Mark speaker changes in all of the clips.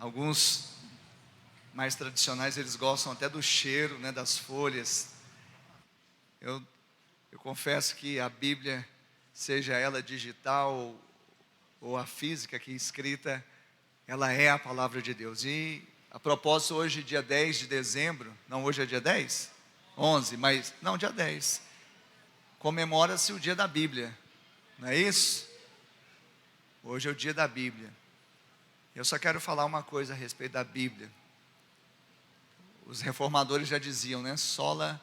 Speaker 1: Alguns mais tradicionais, eles gostam até do cheiro, né, das folhas. Eu confesso que a Bíblia, seja ela digital ou a física aqui escrita, ela é a palavra de Deus. E a propósito, hoje, dia 10 de dezembro, não, hoje é dia 10? 11, mas, não, dia 10, comemora-se o dia da Bíblia, não é isso? Hoje é o dia da Bíblia. Eu só quero falar uma coisa a respeito da Bíblia. Os reformadores já diziam, né? Sola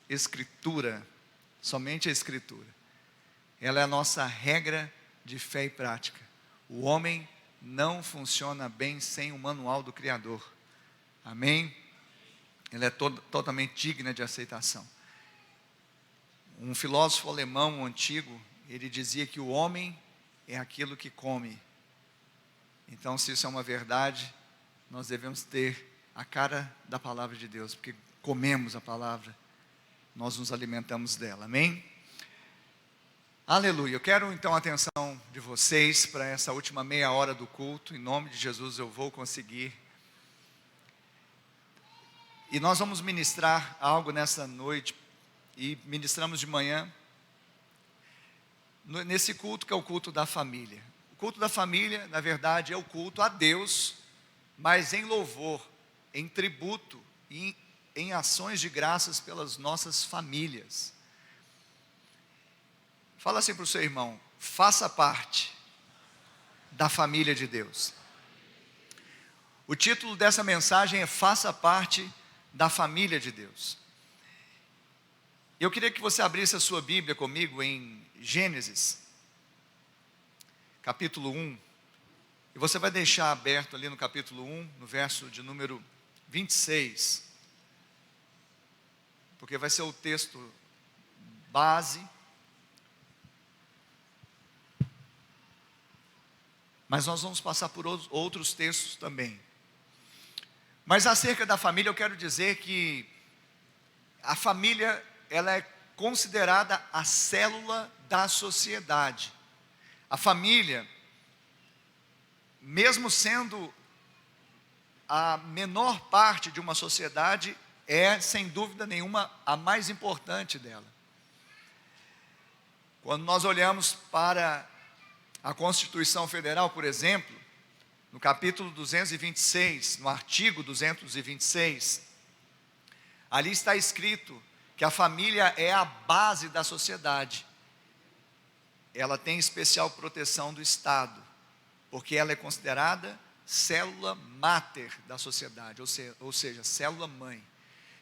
Speaker 1: Escritura, somente a Escritura. Ela é a nossa regra de fé e prática. O homem não funciona bem sem o manual do Criador. Amém? Ela é totalmente digna de aceitação. Um filósofo alemão antigo, ele dizia que o homem é aquilo que come. Então, se isso é uma verdade, nós devemos ter a cara da palavra de Deus, porque comemos a palavra, nós nos alimentamos dela, amém? Aleluia. Eu quero então a atenção de vocês para essa última meia hora do culto. Em nome de Jesus eu vou conseguir. E nós vamos ministrar algo nessa noite, e ministramos de manhã, nesse culto que é o culto da família. O culto da família, na verdade, é o culto a Deus, mas em louvor, em tributo e em ações de graças pelas nossas famílias. Fala assim para o seu irmão: faça parte da família de Deus. O título dessa mensagem é Faça Parte da Família de Deus. Eu queria que você abrisse a sua Bíblia comigo em Gênesis, capítulo 1. E você vai deixar aberto ali no capítulo 1, no verso de número 26. Porque vai ser o texto base. Mas nós vamos passar por outros textos também. Mas acerca da família, eu quero dizer que a família, ela é considerada a célula da sociedade. A família, mesmo sendo a menor parte de uma sociedade, é, sem dúvida nenhuma, a mais importante dela. Quando nós olhamos para a Constituição Federal, por exemplo, no capítulo 226, no artigo 226, ali está escrito que a família é a base da sociedade. Ela tem especial proteção do Estado, porque ela é considerada célula máter da sociedade, ou seja, célula mãe.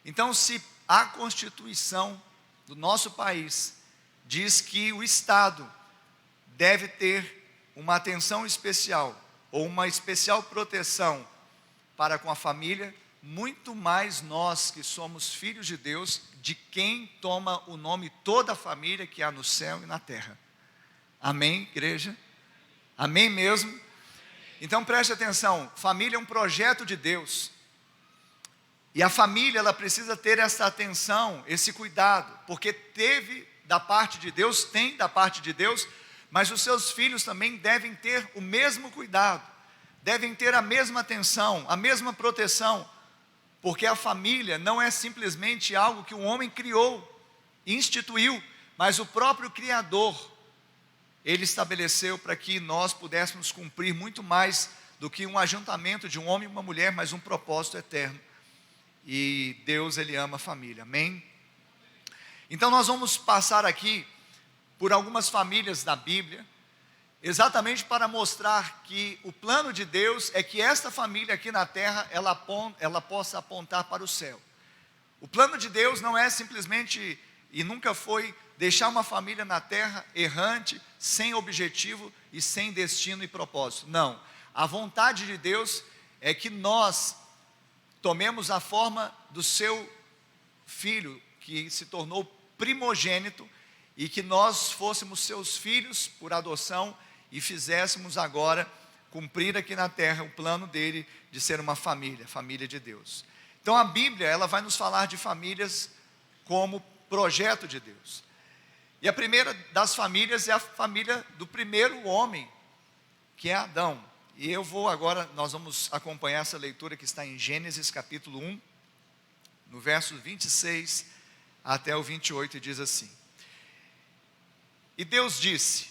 Speaker 1: Então, se a Constituição do nosso país diz que o Estado deve ter uma atenção especial, ou uma especial proteção para com a família, muito mais nós que somos filhos de Deus, de quem toma o nome toda a família que há no céu e na terra. Amém, igreja? Amém mesmo? Então preste atenção, família é um projeto de Deus. E a família, ela precisa ter essa atenção, esse cuidado, porque teve da parte de Deus, tem da parte de Deus, mas os seus filhos também devem ter o mesmo cuidado, devem ter a mesma atenção, a mesma proteção, porque a família não é simplesmente algo que o homem criou, instituiu, mas o próprio Criador, Ele estabeleceu para que nós pudéssemos cumprir muito mais do que um ajuntamento de um homem e uma mulher, mas um propósito eterno. E Deus, Ele ama a família, amém? Então nós vamos passar aqui por algumas famílias da Bíblia, exatamente para mostrar que o plano de Deus é que esta família aqui na terra, ela possa apontar para o céu. O plano de Deus não é simplesmente, e nunca foi, deixar uma família na terra errante, sem objetivo e sem destino e propósito. Não, a vontade de Deus é que nós tomemos a forma do seu filho, que se tornou primogênito, e que nós fôssemos seus filhos por adoção e fizéssemos agora cumprir aqui na terra o plano dele de ser uma família, família de Deus. Então a Bíblia, ela vai nos falar de famílias como projeto de Deus. E a primeira das famílias é a família do primeiro homem, que é Adão. E nós vamos acompanhar essa leitura que está em Gênesis capítulo 1, no verso 26 até o 28, e diz assim: E Deus disse: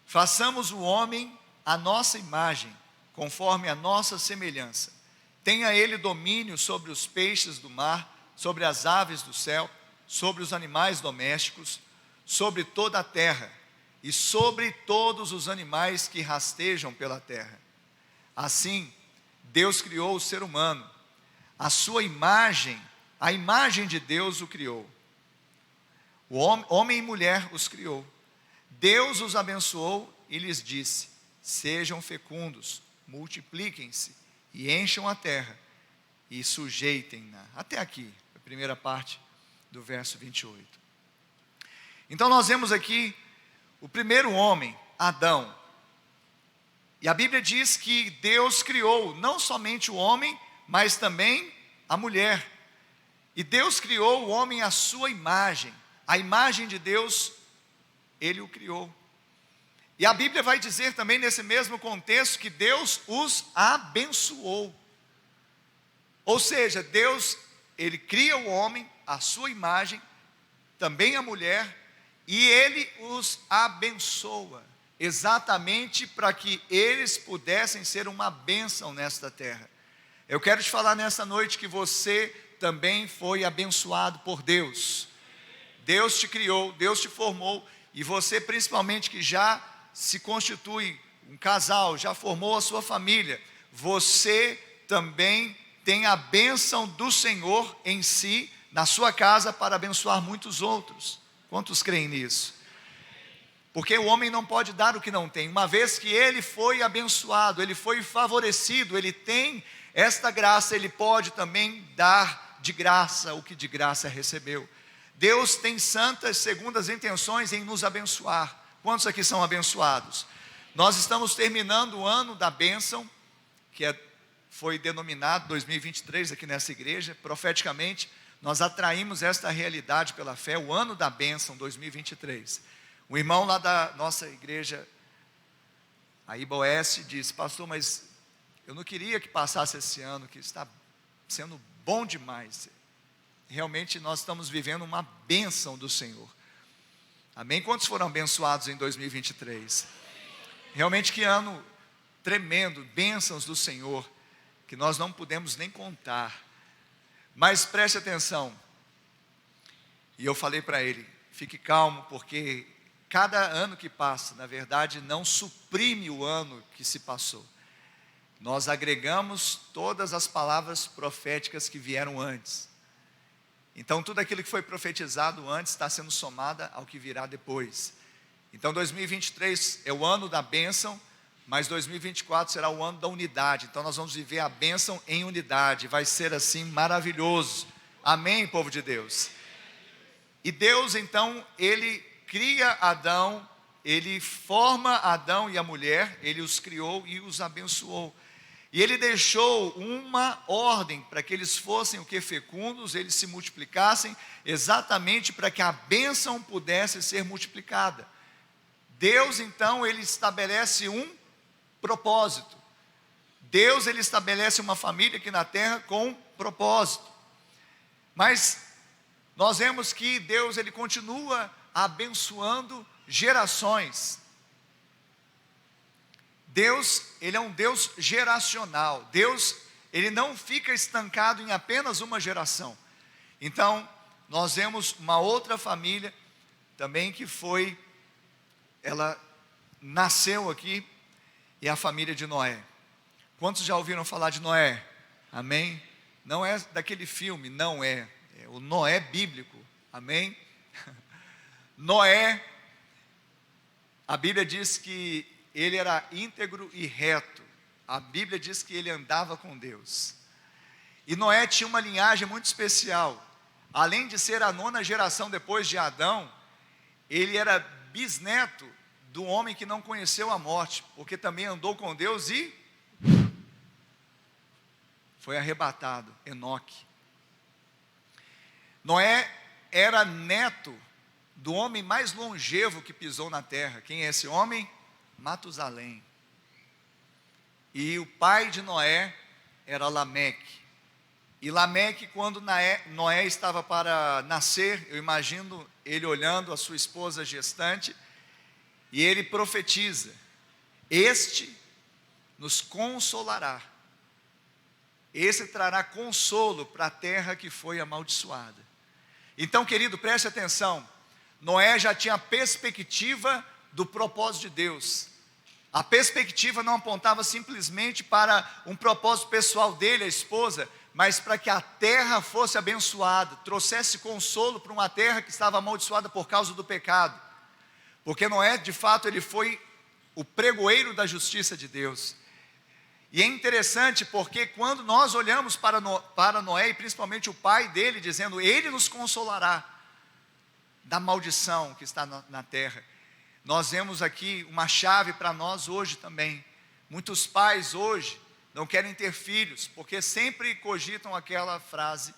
Speaker 1: façamos o homem à nossa imagem, conforme a nossa semelhança. Tenha ele domínio sobre os peixes do mar, sobre as aves do céu, sobre os animais domésticos, sobre toda a terra, e sobre todos os animais que rastejam pela terra. Assim, Deus criou o ser humano, a sua imagem, a imagem de Deus o criou. O homem e mulher os criou. Deus os abençoou e lhes disse: sejam fecundos, multipliquem-se e encham a terra e sujeitem-na. Até aqui, a primeira parte do verso 28. Então nós vemos aqui o primeiro homem, Adão. E a Bíblia diz que Deus criou não somente o homem, mas também a mulher. E Deus criou o homem à sua imagem. A imagem de Deus, Ele o criou. E a Bíblia vai dizer também nesse mesmo contexto que Deus os abençoou. Ou seja, Deus, Ele cria o homem à sua imagem, também a mulher, e Ele os abençoa, exatamente para que eles pudessem ser uma bênção nesta terra. Eu quero te falar nessa noite que você também foi abençoado por Deus. Deus te criou, Deus te formou, e você principalmente que já se constitui um casal, já formou a sua família, você também tem a bênção do Senhor em si, na sua casa, para abençoar muitos outros. Quantos creem nisso? Porque o homem não pode dar o que não tem. Uma vez que ele foi abençoado, ele foi favorecido, ele tem esta graça, ele pode também dar de graça o que de graça recebeu. Deus tem santas, segundas intenções em nos abençoar. Quantos aqui são abençoados? Nós estamos terminando o ano da bênção, que foi denominado 2023 aqui nessa igreja. Profeticamente, nós atraímos esta realidade pela fé, o ano da bênção 2023. Um irmão lá da nossa igreja, a IBOS, disse: pastor, mas eu não queria que passasse esse ano, que está sendo bom demais. Realmente nós estamos vivendo uma bênção do Senhor. Amém? Quantos foram abençoados em 2023? Realmente que ano tremendo, bênçãos do Senhor, que nós não podemos nem contar. Mas preste atenção, e eu falei para ele: fique calmo, porque cada ano que passa, na verdade, não suprime o ano que se passou. Nós agregamos todas as palavras proféticas que vieram antes. Então tudo aquilo que foi profetizado antes está sendo somado ao que virá depois. Então 2023 é o ano da bênção, mas 2024 será o ano da unidade. Então nós vamos viver a bênção em unidade. Vai ser assim maravilhoso. Amém, povo de Deus? E Deus então, Ele cria Adão, Ele forma Adão e a mulher, Ele os criou e os abençoou. E Ele deixou uma ordem para que eles fossem o que? Fecundos, eles se multiplicassem, exatamente para que a bênção pudesse ser multiplicada. Deus então, Ele estabelece um propósito. Deus, Ele estabelece uma família aqui na terra com propósito. Mas nós vemos que Deus, Ele continua abençoando gerações. Deus, Ele é um Deus geracional. Deus, Ele não fica estancado em apenas uma geração. Então, nós vemos uma outra família também que ela nasceu aqui, e a família de Noé. Quantos já ouviram falar de Noé? Amém? Não é daquele filme, não é. É o Noé bíblico. Amém? Noé, a Bíblia diz que ele era íntegro e reto. A Bíblia diz que ele andava com Deus. E Noé tinha uma linhagem muito especial. Além de ser a 9ª geração depois de Adão, ele era bisneto do homem que não conheceu a morte, porque também andou com Deus e foi arrebatado, Enoque. Noé era neto do homem mais longevo que pisou na terra. Quem é esse homem? Matusalém. e o pai de Noé era Lameque. E Lameque, quando Noé estava para nascer, eu imagino ele olhando a sua esposa gestante, e ele profetiza: este nos consolará, esse trará consolo para a terra que foi amaldiçoada. Então, querido, preste atenção, Noé já tinha a perspectiva do propósito de Deus. A perspectiva não apontava simplesmente para um propósito pessoal dele, a esposa, mas para que a terra fosse abençoada, trouxesse consolo para uma terra que estava amaldiçoada por causa do pecado. Porque Noé, de fato, ele foi o pregoeiro da justiça de Deus. E é interessante porque quando nós olhamos para Noé, e principalmente o pai dele, dizendo: ele nos consolará da maldição que está na terra, nós vemos aqui uma chave para nós hoje também. Muitos pais hoje não querem ter filhos, porque sempre cogitam aquela frase,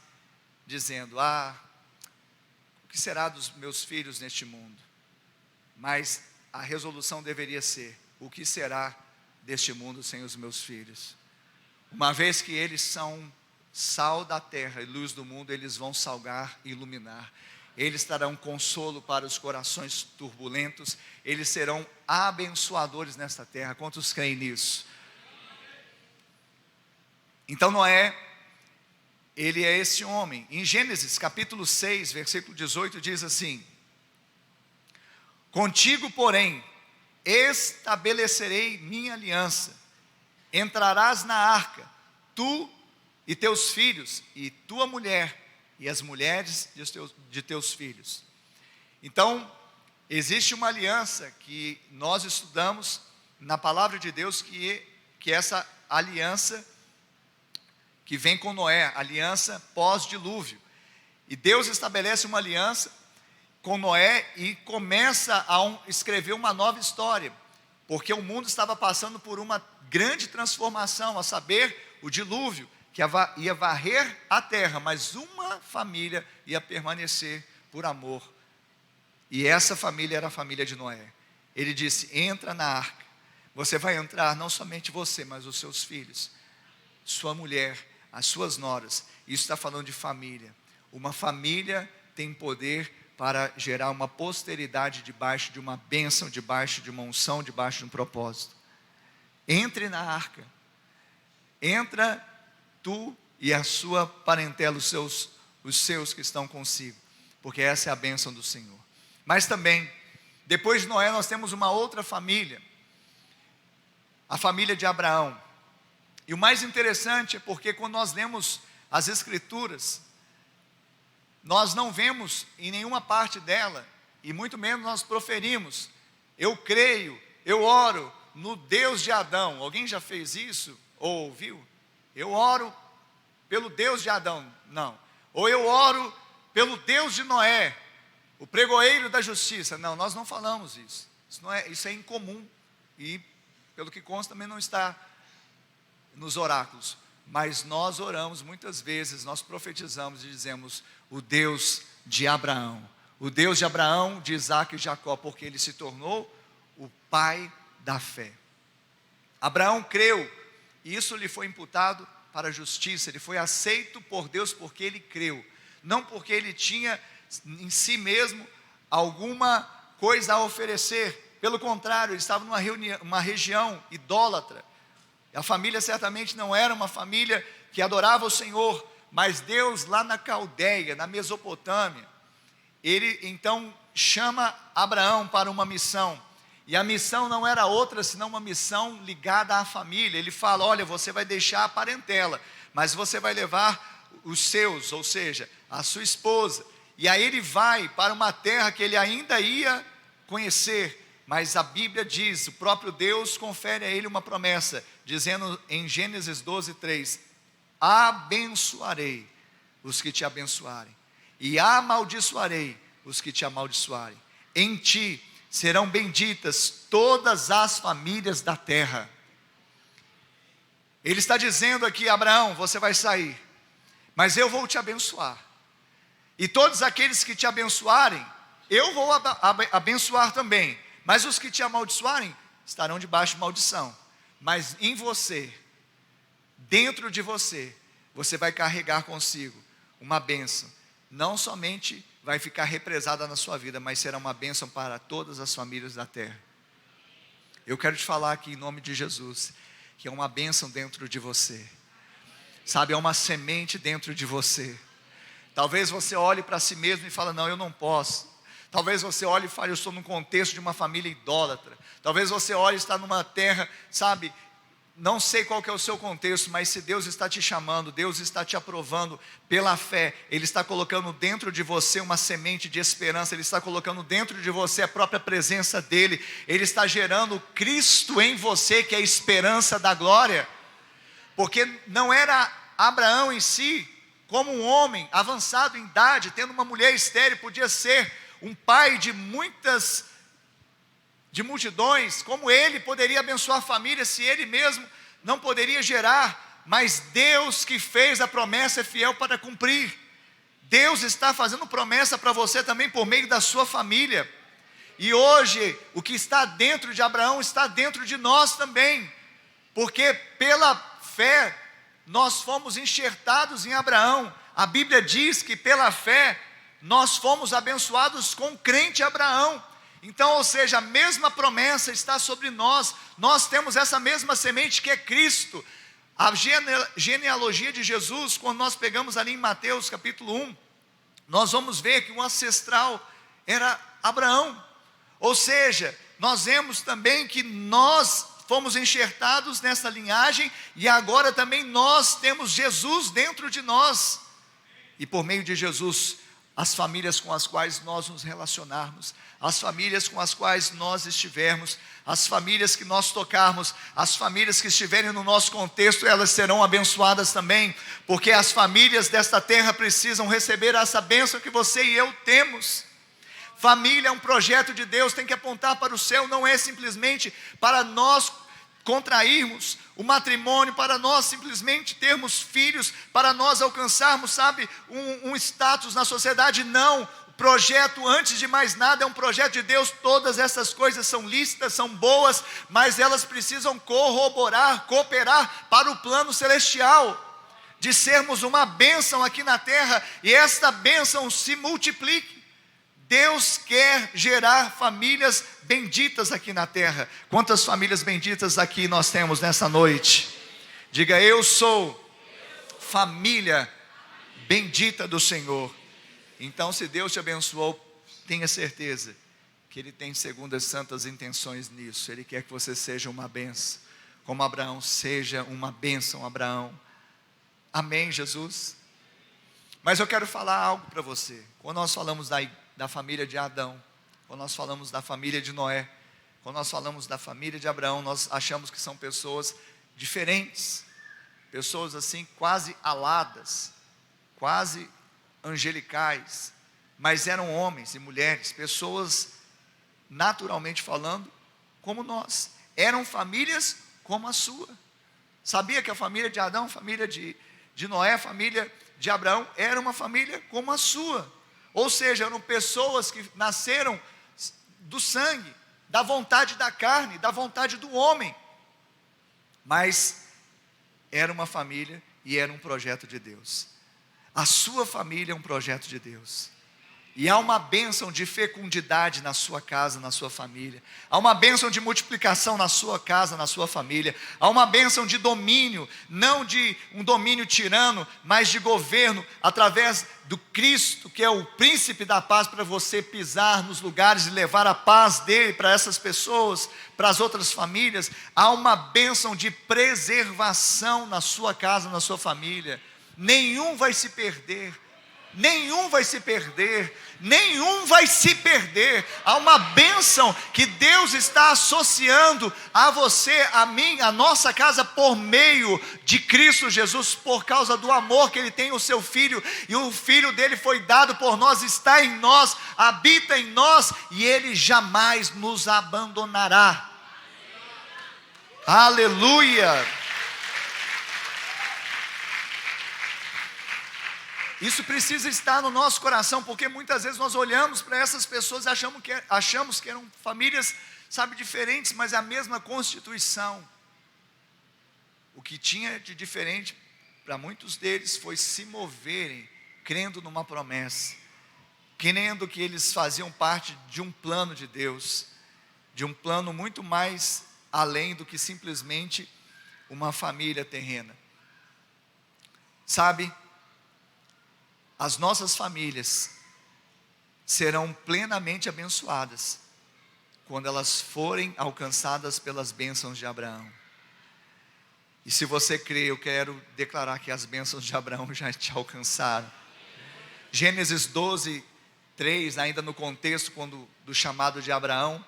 Speaker 1: dizendo: o que será dos meus filhos neste mundo? Mas a resolução deveria ser: o que será deste mundo sem os meus filhos? Uma vez que eles são sal da terra e luz do mundo, eles vão salgar e iluminar. Eles trarão consolo para os corações turbulentos. Eles serão abençoadores nesta terra. Quantos creem nisso? Então Noé, ele é esse homem. Em Gênesis capítulo 6, versículo 18, diz assim: contigo, porém, estabelecerei minha aliança. Entrarás na arca, tu e teus filhos, e tua mulher, e as mulheres de teus filhos. Então, existe uma aliança que nós estudamos na palavra de Deus, que essa aliança que vem com Noé, aliança pós-dilúvio. E Deus estabelece uma aliança com Noé e começa a escrever uma nova história, porque o mundo estava passando por uma grande transformação, a saber, o dilúvio, que ia varrer a terra, mas uma família ia permanecer por amor, e essa família era a família de Noé. Ele disse: entra na arca, você vai entrar, não somente você, mas os seus filhos, sua mulher, as suas noras. Isso está falando de família. Uma família tem poder para gerar uma posteridade debaixo de uma bênção, debaixo de uma unção, debaixo de um propósito. Entre na arca, entra tu e a sua parentela, os seus que estão consigo, porque essa é a bênção do Senhor. Mas também, depois de Noé, nós temos uma outra família, a família de Abraão. E o mais interessante é porque quando nós lemos as Escrituras, nós não vemos em nenhuma parte dela, e muito menos nós proferimos: eu creio, eu oro no Deus de Adão. Alguém já fez isso? Ou ouviu? Eu oro pelo Deus de Adão. Não. Ou eu oro pelo Deus de Noé, o pregoeiro da justiça. Não, nós não falamos isso. Isso é incomum. E pelo que consta também não está nos oráculos. Mas nós oramos muitas vezes, nós profetizamos e dizemos: o Deus de Abraão, o Deus de Abraão, de Isaac e Jacó, porque ele se tornou o pai da fé. Abraão creu, e isso lhe foi imputado para a justiça. Ele foi aceito por Deus porque ele creu, não porque ele tinha em si mesmo alguma coisa a oferecer. Pelo contrário, ele estava numa região idólatra. A família certamente não era uma família que adorava o Senhor, mas Deus lá na Caldeia, na Mesopotâmia, ele então chama Abraão para uma missão. E a missão não era outra senão uma missão ligada à família. Ele fala: olha, você vai deixar a parentela, mas você vai levar os seus, ou seja, a sua esposa. E aí ele vai para uma terra que ele ainda ia conhecer. Mas a Bíblia diz, o próprio Deus confere a ele uma promessa, dizendo em Gênesis 12:3: abençoarei os que te abençoarem, e amaldiçoarei os que te amaldiçoarem. Em ti serão benditas todas as famílias da terra. Ele está dizendo aqui: Abraão, você vai sair, mas eu vou te abençoar. E todos aqueles que te abençoarem, eu vou abençoar também. Mas os que te amaldiçoarem estarão debaixo de maldição. mas em você, dentro de você, você vai carregar consigo uma bênção. Não somente vai ficar represada na sua vida, mas será uma bênção para todas as famílias da terra. Eu quero te falar aqui em nome de Jesus, que é uma bênção dentro de você. Sabe, é uma semente dentro de você. Talvez você olhe para si mesmo e fale, não, eu não posso. Talvez você olhe e fale, eu estou num contexto de uma família idólatra. Talvez você olhe e está numa terra, sabe, não sei qual que é o seu contexto, mas se Deus está te chamando, Deus está te aprovando pela fé, Ele está colocando dentro de você uma semente de esperança, Ele está colocando dentro de você a própria presença dEle, Ele está gerando Cristo em você, que é a esperança da glória, porque não era Abraão em si, como um homem avançado em idade, tendo uma mulher estéril, podia ser um pai de multidões, como ele poderia abençoar a família se ele mesmo não poderia gerar, mas Deus que fez a promessa é fiel para cumprir. Deus está fazendo promessa para você também por meio da sua família, e hoje o que está dentro de Abraão está dentro de nós também, porque pela fé nós fomos enxertados em Abraão. A Bíblia diz que pela fé nós fomos abençoados com o crente Abraão. Então, ou seja, a mesma promessa está sobre nós. Nós temos essa mesma semente que é Cristo. A genealogia de Jesus, quando nós pegamos ali em Mateus capítulo 1, nós vamos ver que o ancestral era Abraão. Ou seja, nós vemos também que nós fomos enxertados nessa linhagem, e agora também nós temos Jesus dentro de nós. E por meio de Jesus, as famílias com as quais nós nos relacionarmos, as famílias com as quais nós estivermos, as famílias que nós tocarmos, as famílias que estiverem no nosso contexto, elas serão abençoadas também, porque as famílias desta terra precisam receber essa bênção que você e eu temos. Família é um projeto de Deus, tem que apontar para o céu, não é simplesmente para nós contrairmos o matrimônio, para nós simplesmente termos filhos, para nós alcançarmos, sabe, um status na sociedade. Não, o projeto, antes de mais nada, é um projeto de Deus. Todas essas coisas são lícitas, são boas, mas elas precisam corroborar, cooperar para o plano celestial, de sermos uma bênção aqui na terra, e esta bênção se multiplique. Deus quer gerar famílias benditas aqui na terra. Quantas famílias benditas aqui nós temos nessa noite? Diga, eu sou família bendita do Senhor. Então, se Deus te abençoou, tenha certeza que Ele tem segundo as santas intenções nisso. Ele quer que você seja uma bênção, como Abraão, seja uma bênção, Abraão. Amém, Jesus? Mas eu quero falar algo para você. Quando nós falamos da família de Adão, quando nós falamos da família de Noé, quando nós falamos da família de Abraão, nós achamos que são pessoas diferentes, pessoas assim quase aladas, quase angelicais, mas eram homens e mulheres, pessoas naturalmente falando como nós, eram famílias como a sua. Sabia que a família de Adão, a família de Noé, a família de Abraão era uma família como a sua? Ou seja, eram pessoas que nasceram do sangue, da vontade da carne, da vontade do homem, mas era uma família e era um projeto de Deus. A sua família é um projeto de Deus, e há uma bênção de fecundidade na sua casa, na sua família, há uma bênção de multiplicação na sua casa, na sua família, há uma bênção de domínio, não de um domínio tirano, mas de governo, através do Cristo, que é o príncipe da paz, para você pisar nos lugares e levar a paz dele para essas pessoas, para as outras famílias. Há uma bênção de preservação na sua casa, na sua família. Nenhum vai se perder. Nenhum vai se perder, nenhum vai se perder. Há uma bênção que Deus está associando a você, a mim, a nossa casa, por meio de Cristo Jesus, por causa do amor que Ele tem ao seu Filho, e o Filho dele foi dado por nós, está em nós, habita em nós, e Ele jamais nos abandonará. Aleluia! Isso precisa estar no nosso coração, porque muitas vezes nós olhamos para essas pessoas e achamos que eram famílias, sabe, diferentes, mas é a mesma constituição. o que tinha de diferente para muitos deles foi se moverem crendo numa promessa, crendo que eles faziam parte de um plano de Deus, de um plano muito mais além do que simplesmente uma família terrena. Sabe, as nossas famílias serão plenamente abençoadas quando elas forem alcançadas pelas bênçãos de Abraão. E se você crê, eu quero declarar que as bênçãos de Abraão já te alcançaram. Gênesis 12, 3, ainda no contexto do chamado de Abraão,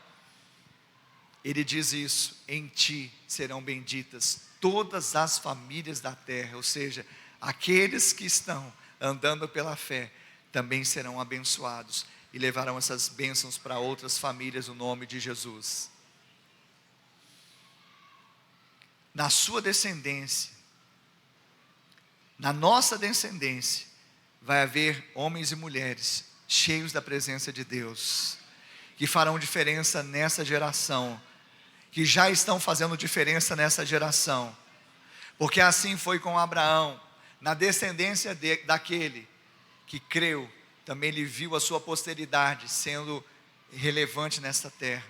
Speaker 1: ele diz isso: em ti serão benditas todas as famílias da terra. Ou seja, aqueles que estão andando pela fé também serão abençoados e levarão essas bênçãos para outras famílias no nome de Jesus. Na sua descendência, na nossa descendência, vai haver homens e mulheres cheios da presença de Deus, que farão diferença nessa geração, que já estão fazendo diferença nessa geração, porque assim foi com Abraão. Na descendência daquele que creu, também ele viu a sua posteridade sendo relevante nesta terra,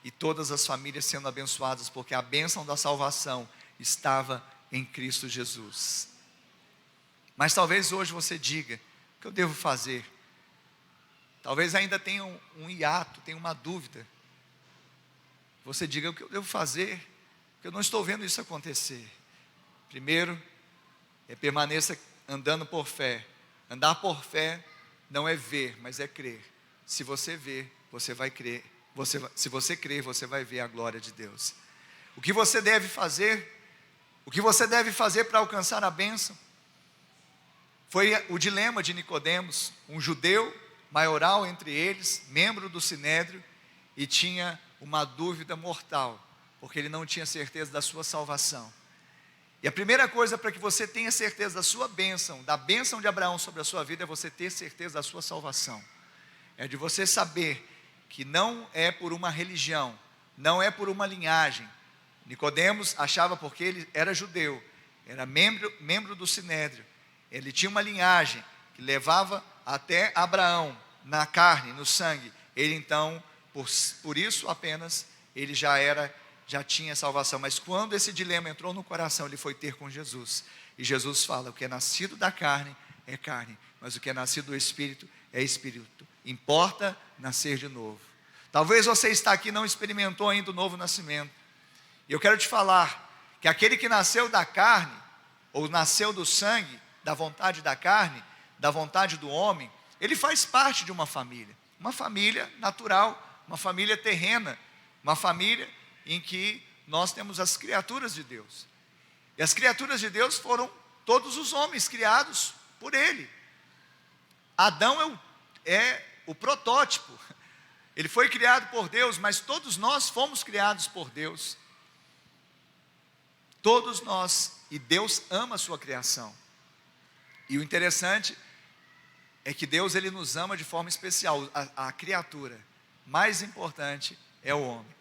Speaker 1: e todas as famílias sendo abençoadas, porque a bênção da salvação estava em Cristo Jesus. Mas talvez hoje você diga: o que eu devo fazer? Talvez ainda tenha um hiato, tenha uma dúvida. Você diga: o que eu devo fazer? Porque eu não estou vendo isso acontecer. Primeiro, permaneça andando por fé. Andar por fé não é ver, mas é crer. Se você ver, você vai crer. Se você crer, você vai ver a glória de Deus. O que você deve fazer? O que você deve fazer para alcançar a bênção? Foi o dilema de Nicodemos, um judeu maioral entre eles, membro do Sinédrio, e tinha uma dúvida mortal, porque ele não tinha certeza da sua salvação. E a primeira coisa para que você tenha certeza da sua bênção, da bênção de Abraão sobre a sua vida, é você ter certeza da sua salvação. É de você saber que não é por uma religião, não é por uma linhagem. Nicodemos achava, porque ele era judeu, era membro do Sinédrio, ele tinha uma linhagem que levava até Abraão, na carne, no sangue. Ele então, por isso apenas, ele já tinha salvação. Mas quando esse dilema entrou no coração, ele foi ter com Jesus. E Jesus fala: o que é nascido da carne é carne, mas o que é nascido do Espírito é Espírito. Importa nascer de novo. Talvez você está aqui e não experimentou ainda o novo nascimento. E eu quero te falar que aquele que nasceu da carne, ou nasceu do sangue, da vontade da carne, da vontade do homem, ele faz parte de uma família natural, uma família terrena, uma família em que nós temos as criaturas de Deus. E as criaturas de Deus foram todos os homens criados por Ele. Adão é o protótipo. Ele foi criado por Deus, mas todos nós fomos criados por Deus. Todos nós, e Deus ama a sua criação. E o interessante é que Deus, Ele nos ama de forma especial. A criatura mais importante é o homem.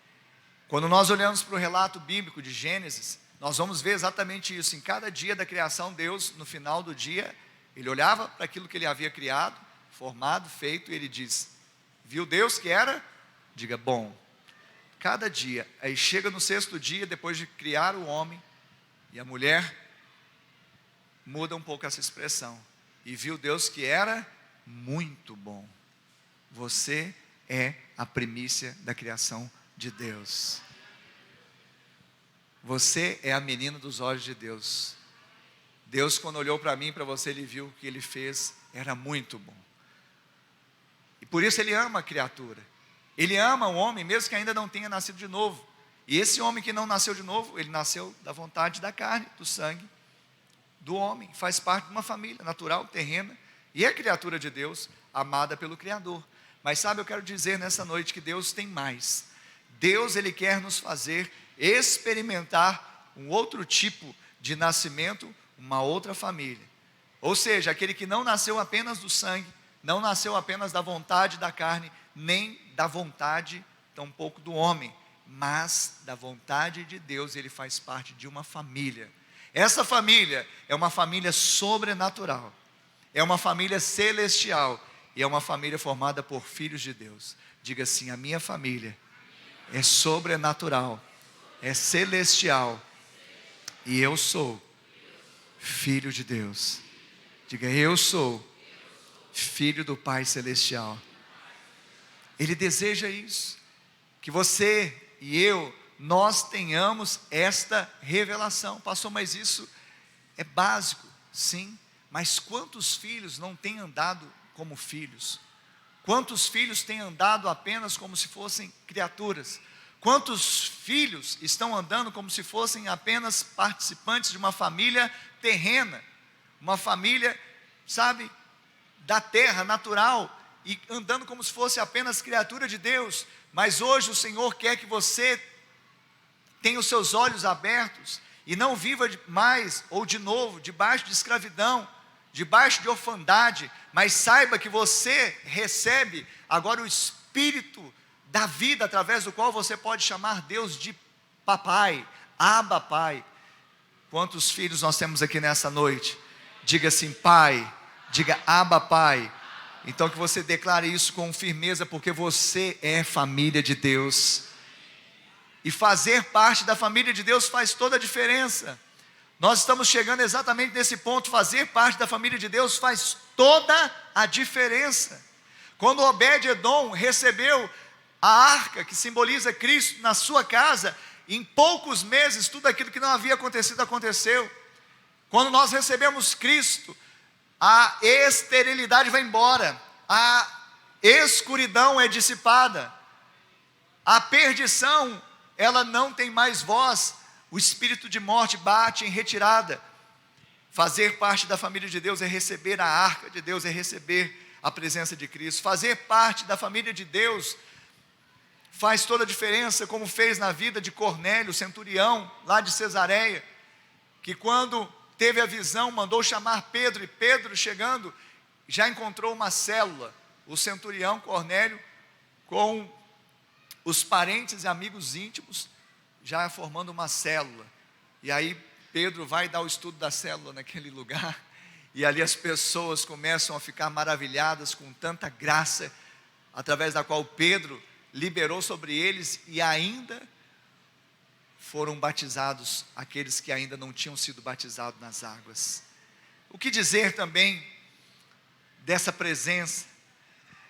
Speaker 1: Quando nós olhamos para o relato bíblico de Gênesis, nós vamos ver exatamente isso. Em cada dia da criação, Deus, no final do dia, Ele olhava para aquilo que Ele havia criado, formado, feito, e Ele diz: viu Deus que era? Diga, bom. Cada dia, aí chega no sexto dia, depois de criar o homem e a mulher, muda um pouco essa expressão. E viu Deus que era muito bom. Você é a primícia da criação de Deus. Você é a menina dos olhos de Deus. Deus, quando olhou para mim e para você, Ele viu que Ele fez era muito bom. E por isso Ele ama a criatura. Ele ama o homem, mesmo que ainda não tenha nascido de novo. E esse homem que não nasceu de novo, ele nasceu da vontade da carne, do sangue do homem. Faz parte de uma família natural, terrena, e é criatura de Deus, amada pelo Criador. Mas sabe, eu quero dizer nessa noite que Deus tem mais. Deus, Ele quer nos fazer experimentar um outro tipo de nascimento, uma outra família. Ou seja, aquele que não nasceu apenas do sangue, não nasceu apenas da vontade da carne, nem da vontade tampouco do homem. mas da vontade de Deus ele faz parte de uma família. Essa família é uma família sobrenatural, é uma família celestial e é uma família formada por filhos de Deus. Diga assim: a minha família é sobrenatural, é celestial e eu sou filho de Deus. Diga: eu sou filho do Pai Celestial. Ele deseja isso, que você e eu, nós tenhamos esta revelação. Pastor, mas isso é básico, sim, mas quantos filhos não têm andado como filhos? Quantos filhos têm andado apenas como se fossem criaturas? Quantos filhos estão andando como se fossem apenas participantes de uma família terrena, uma família, sabe, da terra, natural, e andando como se fosse apenas criatura de Deus? Mas hoje o Senhor quer que você tenha os seus olhos abertos e não viva mais ou de novo debaixo de escravidão, debaixo de orfandade, mas saiba que você recebe agora o Espírito da vida, através do qual você pode chamar Deus de papai, Abba Pai. Quantos filhos nós temos aqui nessa noite? Diga assim: Pai. Diga: Abba Pai. Então que você declare isso com firmeza, porque você é família de Deus, e fazer parte da família de Deus faz toda a diferença. Nós estamos chegando exatamente nesse ponto. Fazer parte da família de Deus faz toda a diferença. Quando Obed-Edom recebeu a arca, que simboliza Cristo, na sua casa, em poucos meses tudo aquilo que não havia acontecido aconteceu. Quando nós recebemos Cristo, a esterilidade vai embora, a escuridão é dissipada, a perdição, ela não tem mais voz, o espírito de morte bate em retirada. Fazer parte da família de Deus é receber a arca de Deus, é receber a presença de Cristo. Fazer parte da família de Deus faz toda a diferença, como fez na vida de Cornélio, centurião, lá de Cesareia, que quando teve a visão, mandou chamar Pedro, e Pedro, chegando, já encontrou uma célula. O centurião Cornélio, com os parentes e amigos íntimos, já formando uma célula. E aí Pedro vai dar o estudo da célula naquele lugar, e ali as pessoas começam a ficar maravilhadas com tanta graça, através da qual Pedro liberou sobre eles, e ainda foram batizados aqueles que ainda não tinham sido batizados nas águas. O que dizer também dessa presença?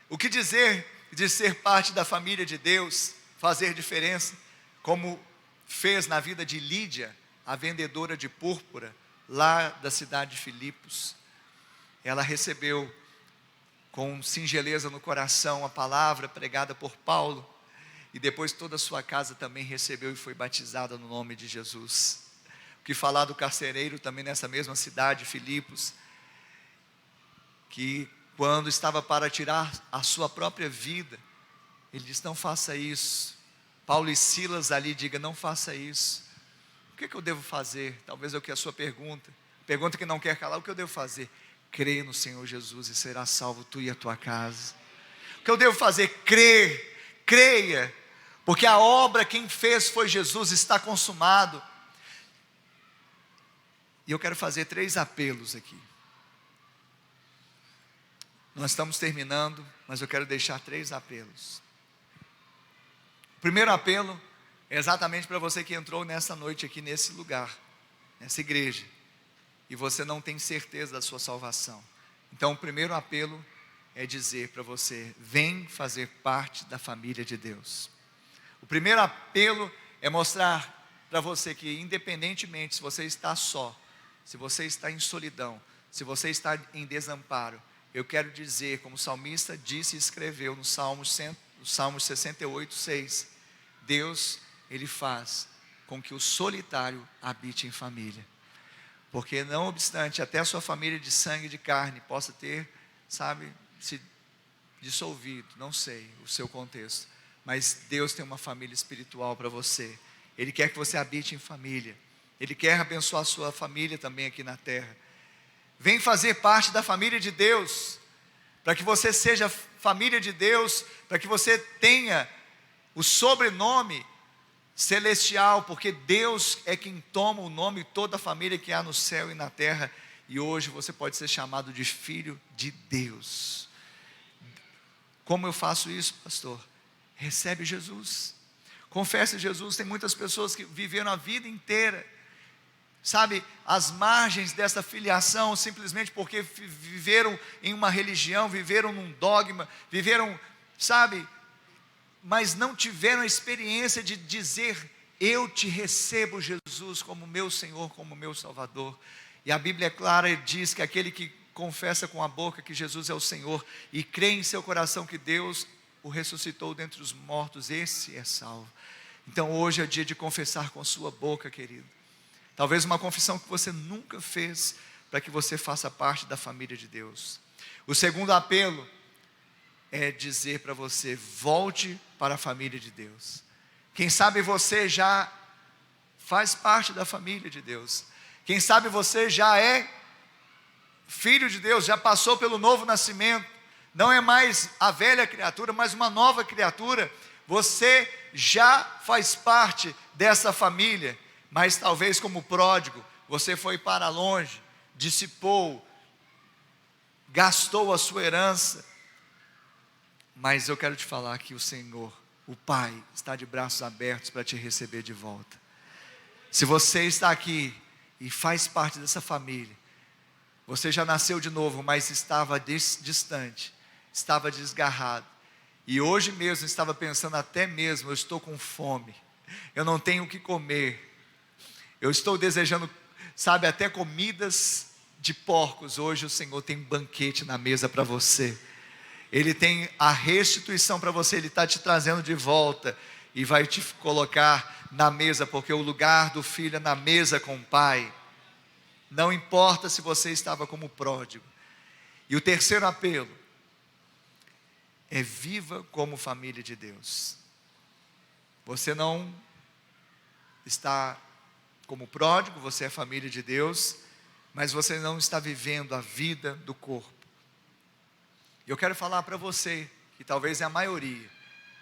Speaker 1: O que dizer de ser parte da família de Deus, fazer diferença, como fez na vida de Lídia, a vendedora de púrpura, lá da cidade de Filipos? Ela recebeu com singeleza no coração a palavra pregada por Paulo, e depois toda a sua casa também recebeu e foi batizada no nome de Jesus. O que falar do carcereiro também nessa mesma cidade, Filipos, que quando estava para tirar a sua própria vida, ele disse: não faça isso. Paulo e Silas ali, diga: não faça isso. O que eu devo fazer? Talvez é o que a sua pergunta que não quer calar. O que eu devo fazer? Crê no Senhor Jesus e será salvo tu e a tua casa. O que eu devo fazer? Crer, creia, porque a obra quem fez foi Jesus, está consumado. E eu quero fazer 3 apelos aqui. Nós estamos terminando, mas eu quero deixar 3 apelos. O primeiro apelo é exatamente para você que entrou nessa noite aqui nesse lugar, nessa igreja, e você não tem certeza da sua salvação. Então o primeiro apelo é dizer para você: vem fazer parte da família de Deus. O primeiro apelo é mostrar para você que, independentemente se você está só, se você está em solidão, se você está em desamparo, eu quero dizer, como o salmista disse e escreveu no Salmos 68, 6, Deus, Ele faz com que o solitário habite em família. Porque não obstante, até a sua família de sangue e de carne possa ter, sabe, se dissolvido, não sei o seu contexto, mas Deus tem uma família espiritual para você. Ele quer que você habite em família. Ele quer abençoar a sua família também aqui na terra. Vem fazer parte da família de Deus, para que você seja família de Deus, para que você tenha o sobrenome celestial, porque Deus é quem toma o nome de toda a família que há no céu e na terra, e hoje você pode ser chamado de filho de Deus. Como eu faço isso, pastor? Recebe Jesus, confesse Jesus. Tem muitas pessoas que viveram a vida inteira, sabe, às margens dessa filiação, simplesmente porque viveram em uma religião, viveram num dogma, viveram, sabe, mas não tiveram a experiência de dizer: eu te recebo, Jesus, como meu Senhor, como meu Salvador. E a Bíblia é clara e diz que aquele que confessa com a boca que Jesus é o Senhor e crê em seu coração que Deus o ressuscitou dentre os mortos, esse é salvo. Então hoje é dia de confessar com sua boca, querido. Talvez uma confissão que você nunca fez, para que você faça parte da família de Deus. O segundo apelo é dizer para você: volte para a família de Deus. Quem sabe você já faz parte da família de Deus. Quem sabe você já é filho de Deus, já passou pelo novo nascimento. Não é mais a velha criatura, mas uma nova criatura. Você já faz parte dessa família. Mas talvez como pródigo, você foi para longe, dissipou, gastou a sua herança. Mas eu quero te falar que o Senhor, o Pai, está de braços abertos para te receber de volta. Se você está aqui e faz parte dessa família, você já nasceu de novo, mas estava distante, estava desgarrado, e hoje mesmo estava pensando até mesmo: eu estou com fome, eu não tenho o que comer, eu estou desejando, sabe, até comidas de porcos. Hoje o Senhor tem um banquete na mesa para você. Ele tem a restituição para você. Ele está te trazendo de volta e vai te colocar na mesa, porque o lugar do filho é na mesa com o Pai. Não importa se você estava como pródigo. E o terceiro apelo é: viva como família de Deus. Você não está como pródigo, você é família de Deus, mas você não está vivendo a vida do corpo. E eu quero falar para você, que talvez é a maioria,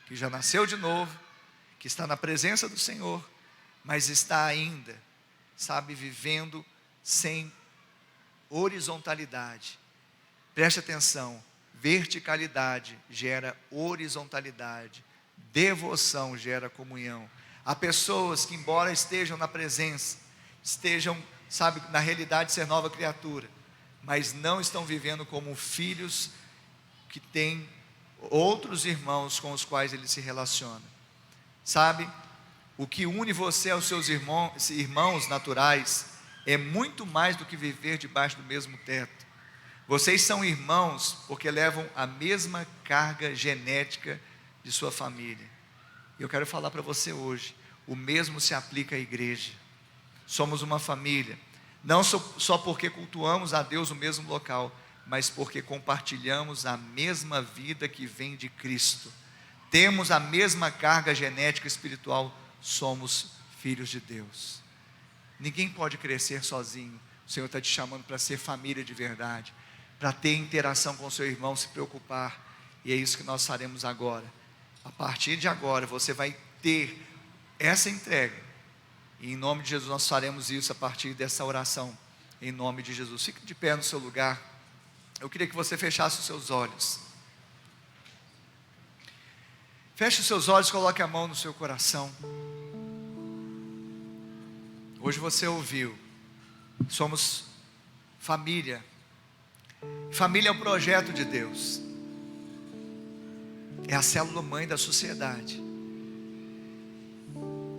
Speaker 1: que já nasceu de novo, que está na presença do Senhor, mas está ainda, sabe, vivendo sem horizontalidade. Preste atenção: verticalidade gera horizontalidade, devoção gera comunhão. Há pessoas que, embora estejam na presença, estejam, sabe, na realidade ser nova criatura, mas não estão vivendo como filhos que têm outros irmãos com os quais ele se relaciona. Sabe, o que une você aos seus irmãos naturais é muito mais do que viver debaixo do mesmo teto. Vocês são irmãos porque levam a mesma carga genética de sua família. Eu quero falar para você hoje: o mesmo se aplica à igreja. Somos uma família, não só porque cultuamos a Deus no mesmo local, mas porque compartilhamos a mesma vida que vem de Cristo. Temos a mesma carga genética espiritual, somos filhos de Deus. Ninguém pode crescer sozinho. O Senhor está te chamando para ser família de verdade, para ter interação com o seu irmão, se preocupar. E é isso que nós faremos agora. A partir de agora você vai ter essa entrega, e em nome de Jesus nós faremos isso a partir dessa oração, em nome de Jesus. Fique de pé no seu lugar. Eu queria que você fechasse os seus olhos. Feche os seus olhos, coloque a mão no seu coração. Hoje você ouviu, somos família. Família é o projeto de Deus, é a célula mãe da sociedade,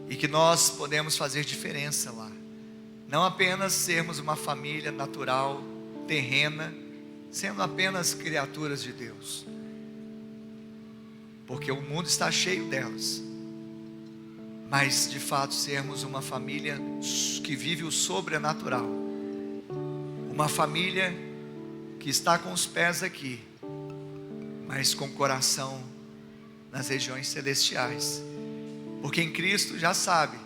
Speaker 1: e que nós podemos fazer diferença lá. Não apenas sermos uma família natural, terrena, sendo apenas criaturas de Deus, porque o mundo está cheio delas, mas de fato sermos uma família que vive o sobrenatural, uma família que está com os pés aqui, mas com o coração nas regiões celestiais, porque em Cristo já sabe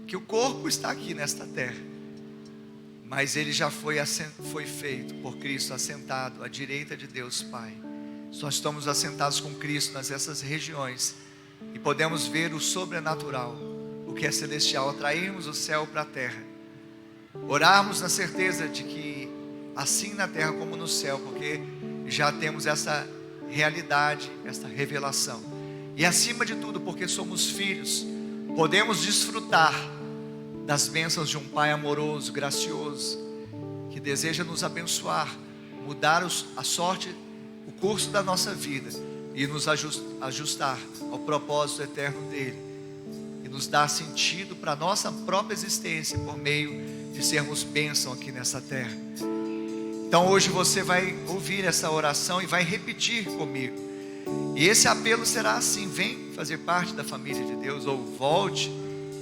Speaker 1: que o corpo está aqui nesta terra, mas ele já foi feito por Cristo, assentado à direita de Deus Pai. Nós estamos assentados com Cristo nessas regiões, e podemos ver o sobrenatural, o que é celestial, atrairmos o céu para a terra, orarmos na certeza de que assim na terra como no céu, porque já temos essa realidade, essa revelação, e acima de tudo, porque somos filhos, podemos desfrutar das bênçãos de um Pai amoroso, gracioso, que deseja nos abençoar, mudar a sorte, o curso da nossa vida e nos ajustar ao propósito eterno dele, e nos dar sentido para a nossa própria existência por meio de sermos bênção aqui nessa terra. Então hoje você vai ouvir essa oração e vai repetir comigo, e esse apelo será assim: vem fazer parte da família de Deus, ou volte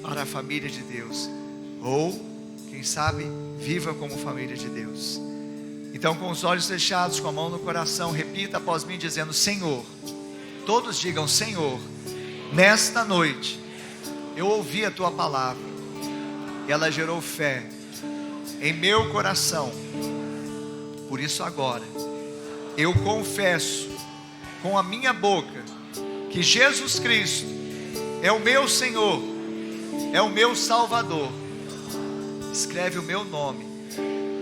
Speaker 1: para a família de Deus, ou quem sabe viva como família de Deus. Então, com os olhos fechados, com a mão no coração, repita após mim dizendo: Senhor. Todos digam: Senhor, nesta noite eu ouvi a tua palavra, ela gerou fé em meu coração. Por isso agora eu confesso com a minha boca que Jesus Cristo é o meu Senhor, é o meu Salvador. Escreve o meu nome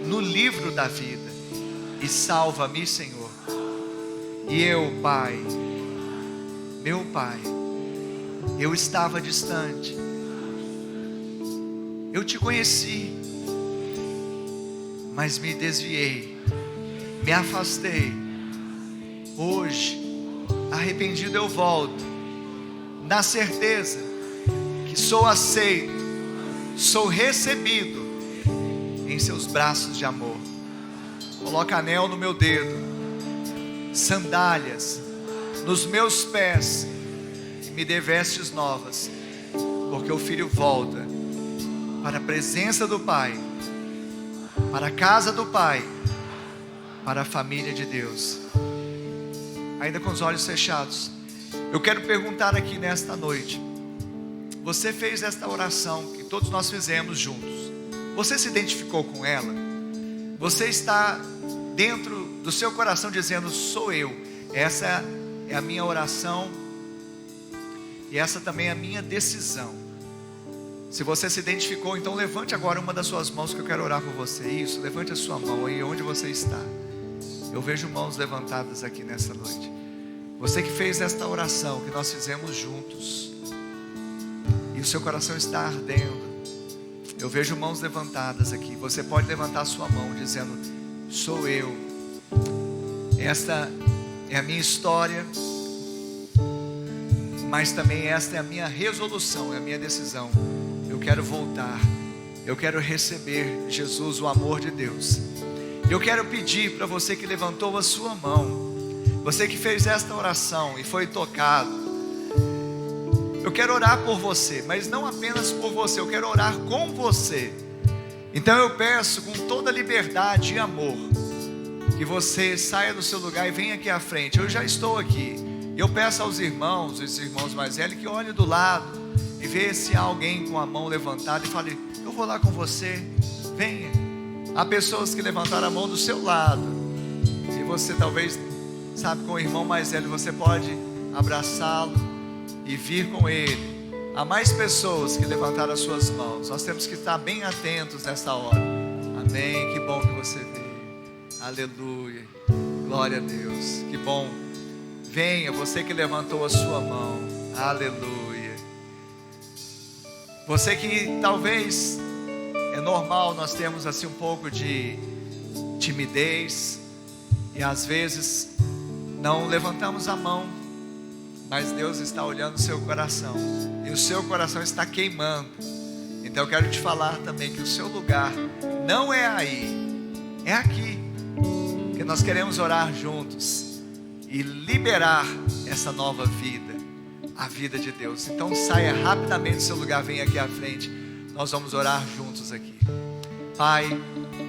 Speaker 1: no livro da vida e salva-me, Senhor. E eu, Pai, meu Pai, eu estava distante, eu te conheci, mas me desviei, me afastei. Hoje, arrependido, eu volto, na certeza que sou aceito, sou recebido em seus braços de amor. Coloca anel no meu dedo, sandálias nos meus pés, e me dê vestes novas, porque o filho volta para a presença do Pai, para a casa do Pai, para a família de Deus. Ainda com os olhos fechados, eu quero perguntar aqui nesta noite: você fez esta oração que todos nós fizemos juntos? Você se identificou com ela? Você está dentro do seu coração dizendo: sou eu, essa é a minha oração e essa também é a minha decisão. Se você se identificou, então levante agora uma das suas mãos, que eu quero orar por você. Isso, levante a sua mão aí onde você está. Eu vejo mãos levantadas aqui nessa noite. Você que fez esta oração que nós fizemos juntos e o seu coração está ardendo, eu vejo mãos levantadas aqui. Você pode levantar a sua mão dizendo: sou eu, esta é a minha história, mas também esta é a minha resolução, é a minha decisão. Eu quero voltar, eu quero receber Jesus, o amor de Deus. Eu quero pedir para você que levantou a sua mão, você que fez esta oração e foi tocado, eu quero orar por você, mas não apenas por você, eu quero orar com você. Então eu peço com toda liberdade e amor, que você saia do seu lugar e venha aqui à frente. Eu já estou aqui. Eu peço aos irmãos, os irmãos mais velhos, que olhem do lado e vejam se há alguém com a mão levantada e fale: eu vou lá com você, venha. Há pessoas que levantaram a mão do seu lado, e você talvez, sabe, com o irmão mais velho, você pode abraçá-lo e vir com ele. Há mais pessoas que levantaram as suas mãos. Nós temos que estar bem atentos nessa hora. Amém, que bom que você veio. Aleluia, glória a Deus, que bom. Venha, você que levantou a sua mão. Aleluia. Você que talvez, é normal, nós temos assim um pouco de timidez e às vezes não levantamos a mão, mas Deus está olhando o seu coração e o seu coração está queimando. Então eu quero te falar também que o seu lugar não é aí, é aqui, que nós queremos orar juntos e liberar essa nova vida, a vida de Deus. Então saia rapidamente do seu lugar, venha aqui à frente, nós vamos orar juntos aqui. Pai,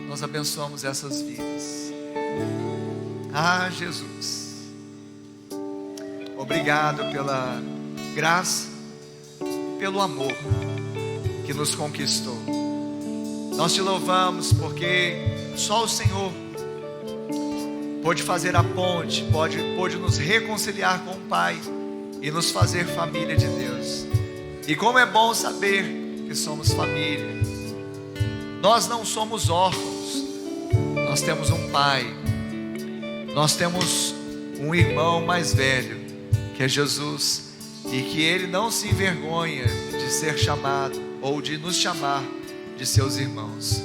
Speaker 1: nós abençoamos essas vidas. Ah, Jesus, obrigado pela graça, pelo amor que nos conquistou. Nós te louvamos porque só o Senhor pode fazer a ponte, pode nos reconciliar com o Pai e nos fazer família de Deus. E como é bom saber que somos família. Nós não somos órfãos, nós temos um pai, nós temos um irmão mais velho, que é Jesus, e que Ele não se envergonha de ser chamado, ou de nos chamar de seus irmãos.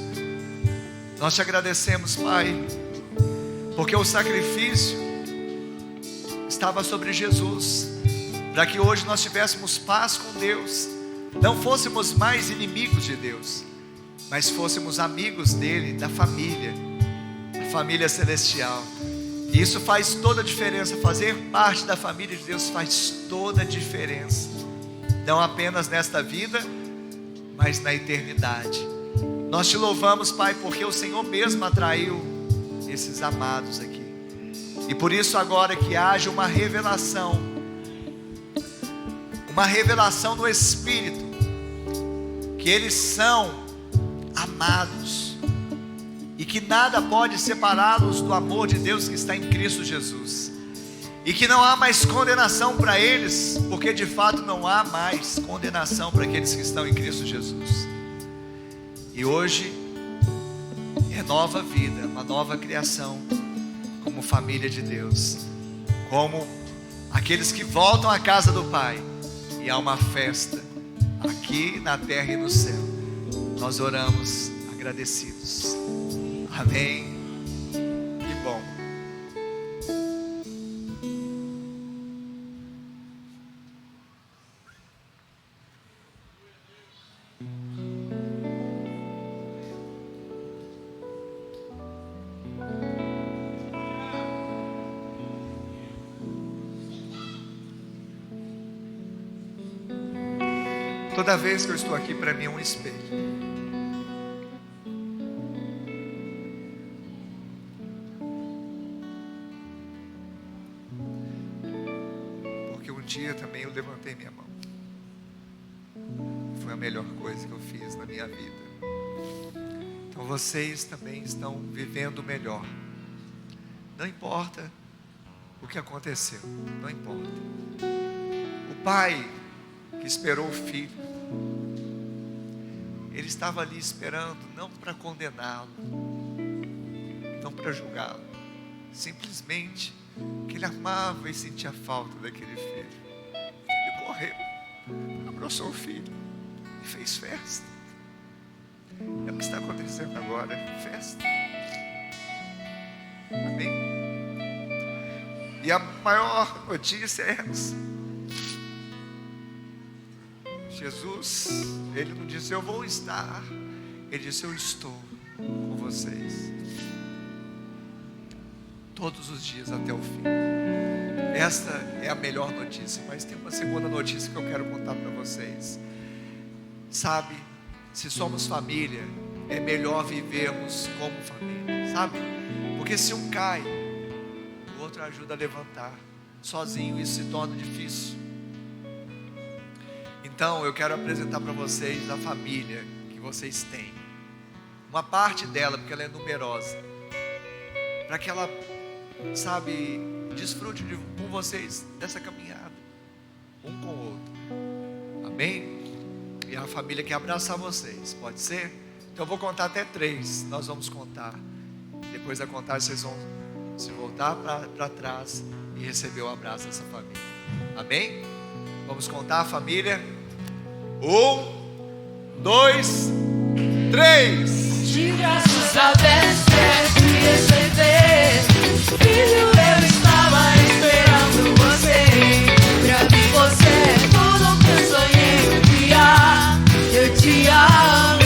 Speaker 1: Nós te agradecemos, Pai, porque o sacrifício estava sobre Jesus, para que hoje nós tivéssemos paz com Deus, não fôssemos mais inimigos de Deus, mas fôssemos amigos dele, da família, a família celestial. E isso faz toda a diferença. Fazer parte da família de Deus faz toda a diferença, não apenas nesta vida, mas na eternidade. Nós te louvamos, Pai, porque o Senhor mesmo atraiu esses amados aqui. E por isso agora que haja uma revelação no Espírito, que eles são amados, e que nada pode separá-los do amor de Deus que está em Cristo Jesus, e que não há mais condenação para eles, porque de fato não há mais condenação para aqueles que estão em Cristo Jesus. E hoje é nova vida, uma nova criação, como família de Deus, como aqueles que voltam à casa do Pai, e há uma festa aqui na terra e no céu. Nós oramos agradecidos. Amém. Que bom. Toda vez que eu estou aqui, para mim é um espelho. Porque um dia também eu levantei minha mão. Foi a melhor coisa que eu fiz na minha vida. Então vocês também estão vivendo melhor. Não importa o que aconteceu, não importa. O pai que esperou o filho, ele estava ali esperando, não para condená-lo, não para julgá-lo, simplesmente que ele amava e sentia falta daquele filho. Ele correu, abraçou o filho e fez festa. É o que está acontecendo agora, festa. Amém? E a maior notícia é essa: Jesus, Ele não disse eu vou estar, Ele disse eu estou com vocês todos os dias até o fim. Esta é a melhor notícia, mas tem uma segunda notícia que eu quero contar para vocês. Sabe, se somos família, é melhor vivermos como família, sabe? Porque se um cai, o outro ajuda a levantar. Sozinho isso se torna difícil. Então eu quero apresentar para vocês a família que vocês têm, uma parte dela, porque ela é numerosa, para que ela, sabe, desfrute com vocês dessa caminhada, um com o outro. Amém? E a família quer abraçar vocês, pode ser? Então eu vou contar até 3, nós vamos contar. Depois da contagem vocês vão se voltar para trás e receber o abraço dessa família. Amém? Vamos contar a família. 1, 2, 3.
Speaker 2: De braços abertos te receber, filho, eu estava esperando você. Pra mim você é tudo que eu sonhei um dia. Eu te amo.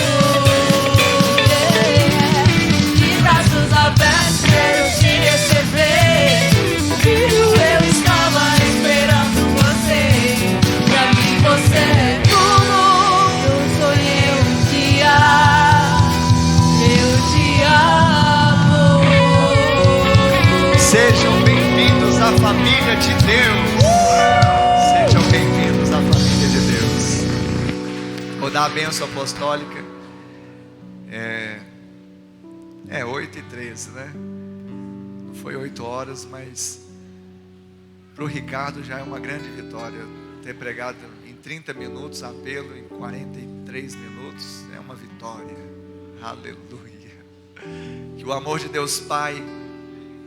Speaker 2: De braços abertos quero te receber, filho, eu estava esperando você. Pra mim você é tudo que eu sonhei um dia. Eu te amo.
Speaker 1: Sejam bem-vindos à família de Deus. Sejam bem-vindos à família de Deus. Vou dar a bênção apostólica. É 8h13, né? Não foi 8 horas, mas para o Ricardo já é uma grande vitória ter pregado em 30 minutos, apelo em 43 minutos, é uma vitória. Aleluia. Que o amor de Deus Pai,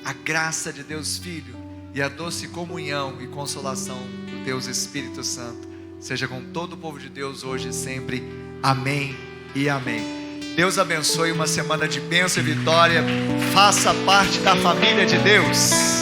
Speaker 1: a graça de Deus Filho e a doce comunhão e consolação do Deus Espírito Santo seja com todo o povo de Deus hoje e sempre. Amém e amém. Deus abençoe, uma semana de bênção e vitória. Faça parte da família de Deus.